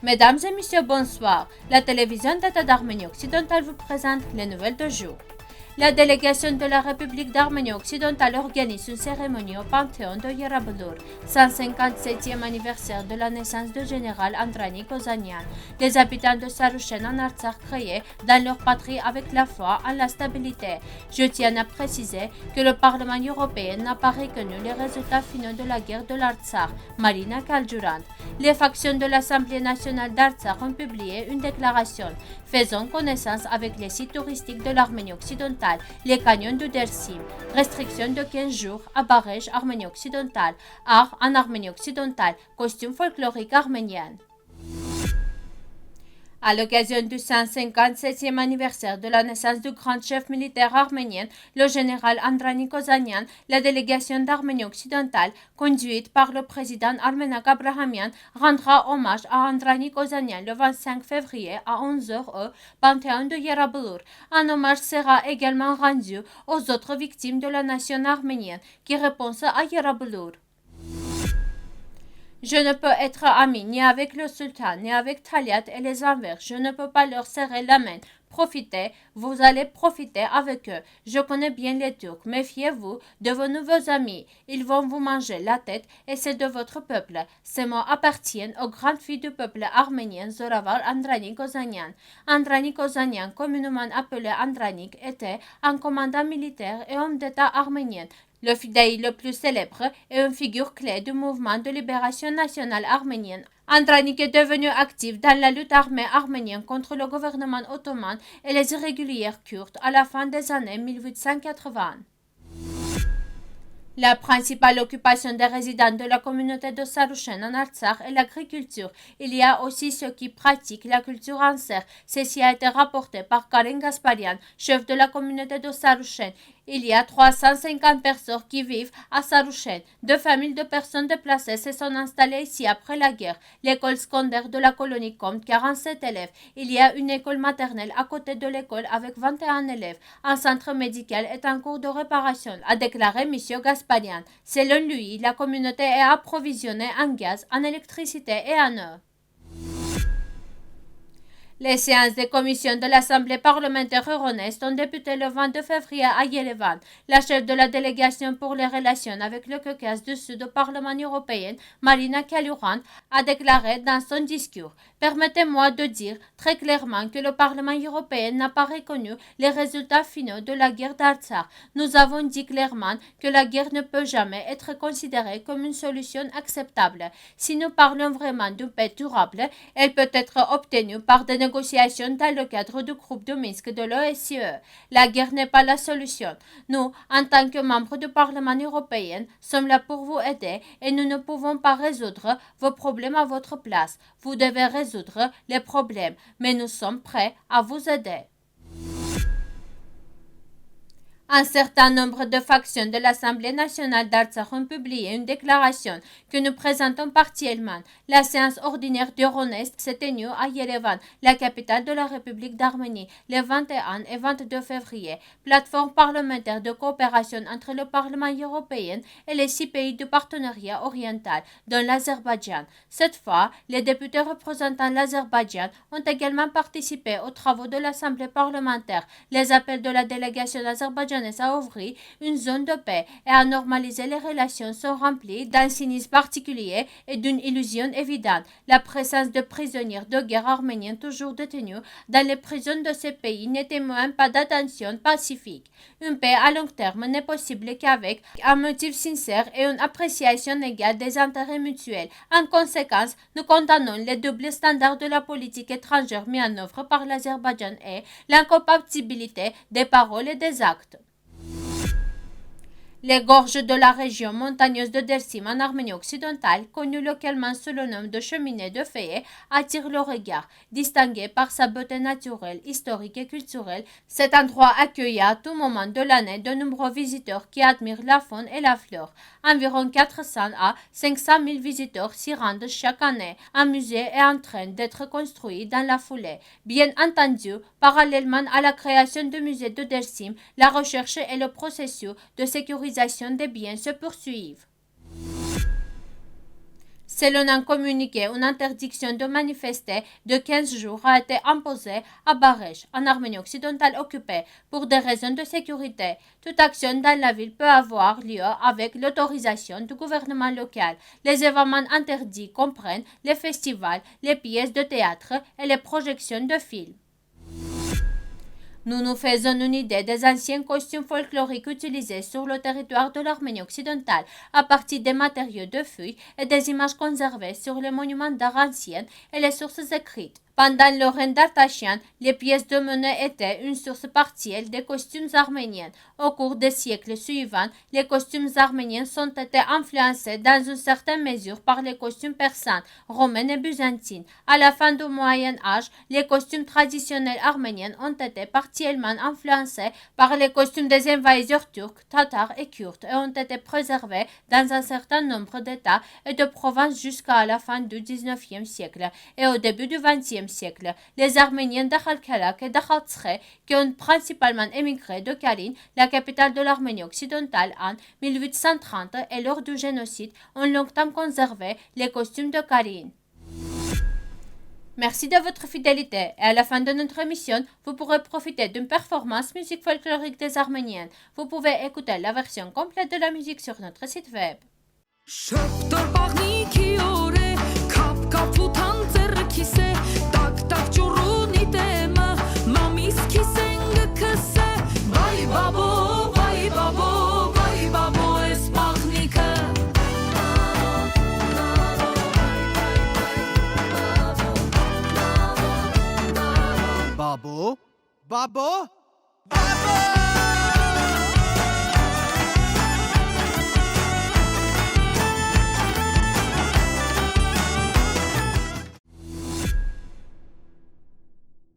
Mesdames et messieurs, bonsoir. La télévision d'État d'Arménie occidentale vous présente les nouvelles de jour. La délégation de la République d'Arménie occidentale organise une cérémonie au Panthéon de Yarabulur, 157e anniversaire de la naissance du général Andranik Kozanian. Les habitants de Sarouchen en Artsakh créaient dans leur patrie avec la foi en la stabilité. Je tiens à préciser que le Parlement européen n'a pas reconnu les résultats finaux de la guerre de l'Artsakh. Marina Kaljurand. Les factions de l'Assemblée nationale d'Artsakh ont publié une déclaration faisant connaissance avec les sites touristiques de l'Arménie occidentale, les canyons de Dersim, restriction de 15 jours à Barège, Arménie occidentale, art en Arménie occidentale, costume folklorique arménien. À l'occasion du 157e anniversaire de la naissance du grand chef militaire arménien, le général Andranik Kozanian, la délégation d'Arménie occidentale, conduite par le président Armenak Abrahamian, rendra hommage à Andranik Kozanian le 25 février à 11h au Panthéon de Yarabulur. Un hommage sera également rendu aux autres victimes de la nation arménienne qui répondent à Yarabulur. Je ne peux être ami ni avec le sultan, ni avec Taliat et les Anvers. Je ne peux pas leur serrer la main. Profitez, vous allez profiter avec eux. Je connais bien les Turcs. Méfiez-vous de vos nouveaux amis. Ils vont vous manger la tête et c'est de votre peuple. Ces mots appartiennent aux grandes filles du peuple arménien Zoravar Andranik Kozanian. Andranik Kozanian, communément appelé Andranik, était un commandant militaire et homme d'État arménien. Le fidèle le plus célèbre est une figure clé du mouvement de libération nationale arménienne. Andranik est devenu actif dans la lutte armée arménienne contre le gouvernement ottoman et les irrégulières kurdes à la fin des années 1880. La principale occupation des résidents de la communauté de Sarouchen en Artsakh est l'agriculture. Il y a aussi ceux qui pratiquent la culture en serre. Ceci a été rapporté par Karen Gasparian, chef de la communauté de Sarouchen. Il y a 350 personnes qui vivent à Sarouchen. 2 familles de personnes déplacées se sont installées ici après la guerre. L'école secondaire de la colonie compte 47 élèves. Il y a une école maternelle à côté de l'école avec 21 élèves. Un centre médical est en cours de réparation, a déclaré M. Gasparian. Selon lui, la communauté est approvisionnée en gaz, en électricité et en eau. Les séances des commissions de l'Assemblée parlementaire Euronest ont débuté le 22 février à Yerevan. La chef de la délégation pour les relations avec le Caucase du Sud au Parlement européen, Marina Kaljurand, a déclaré dans son discours « Permettez-moi de dire très clairement que le Parlement européen n'a pas reconnu les résultats finaux de la guerre d'Artsakh. Nous avons dit clairement que la guerre ne peut jamais être considérée comme une solution acceptable. Si nous parlons vraiment d'une paix durable, elle peut être obtenue par des négociations dans le cadre du groupe de Minsk de l'OSCE. La guerre n'est pas la solution. Nous, en tant que membres du Parlement européen, sommes là pour vous aider et nous ne pouvons pas résoudre vos problèmes à votre place. Vous devez résoudre les problèmes, mais nous sommes prêts à vous aider. Un certain nombre de factions de l'Assemblée nationale d'Artsakh ont publié une déclaration que nous présentons partiellement. La séance ordinaire d'Euronest s'est tenue à Yerevan, la capitale de la République d'Arménie, les 21 et 22 février. Plateforme parlementaire de coopération entre le Parlement européen et les 6 pays du partenariat oriental, dont l'Azerbaïdjan. Cette fois, les députés représentant l'Azerbaïdjan ont également participé aux travaux de l'Assemblée parlementaire. Les appels de la délégation azerbaïdjanaise à ouvrir une zone de paix et à normaliser les relations sont remplis d'un cynisme particulier et d'une illusion évidente. La présence de prisonniers de guerre arméniens toujours détenus dans les prisons de ces pays ne témoigne pas d'attention pacifique. Une paix à long terme n'est possible qu'avec un motif sincère et une appréciation égale des intérêts mutuels. En conséquence, nous condamnons les doubles standards de la politique étrangère mis en œuvre par l'Azerbaïdjan et l'incompatibilité des paroles et des actes. Les gorges de la région montagneuse de Dersim en Arménie occidentale, connues localement sous le nom de cheminée de fées, attirent le regard. Distingué par sa beauté naturelle, historique et culturelle, cet endroit accueille à tout moment de l'année de nombreux visiteurs qui admirent la faune et la flore. Environ 400 à 500 000 visiteurs s'y rendent chaque année. Un musée est en train d'être construit dans la foulée. Bien entendu, parallèlement à la création du musée de Dersim, la recherche et le processus de sécurisation des biens se poursuivent. Selon un communiqué, une interdiction de manifester de 15 jours a été imposée à Baresh, en Arménie occidentale occupée, pour des raisons de sécurité. Toute action dans la ville peut avoir lieu avec l'autorisation du gouvernement local. Les événements interdits comprennent les festivals, les pièces de théâtre et les projections de films. Nous nous faisons une idée des anciens costumes folkloriques utilisés sur le territoire de l'Arménie occidentale à partir des matériaux de fouilles et des images conservées sur les monuments d'art anciens et les sources écrites. Pendant le règne d'Artashian, les pièces de monnaie étaient une source partielle des costumes arméniens. Au cours des siècles suivants, les costumes arméniens ont été influencés dans une certaine mesure par les costumes persans, romains et byzantines. À la fin du Moyen Âge, les costumes traditionnels arméniens ont été partiellement influencés par les costumes des envahisseurs turcs, tatars et kurdes et ont été préservés dans un certain nombre d'États et de provinces jusqu'à la fin du XIXe siècle et au début du XXe siècle. Les Arméniens d'Akhalkalak et d'Akhaltsre, qui ont principalement émigré de Karine, la capitale de l'Arménie occidentale, en 1830 et lors du génocide, ont longtemps conservé les costumes de Karine. Merci de votre fidélité et à la fin de notre émission, vous pourrez profiter d'une performance musique folklorique des Arméniennes. Vous pouvez écouter la version complète de la musique sur notre site web. Babo, Babo.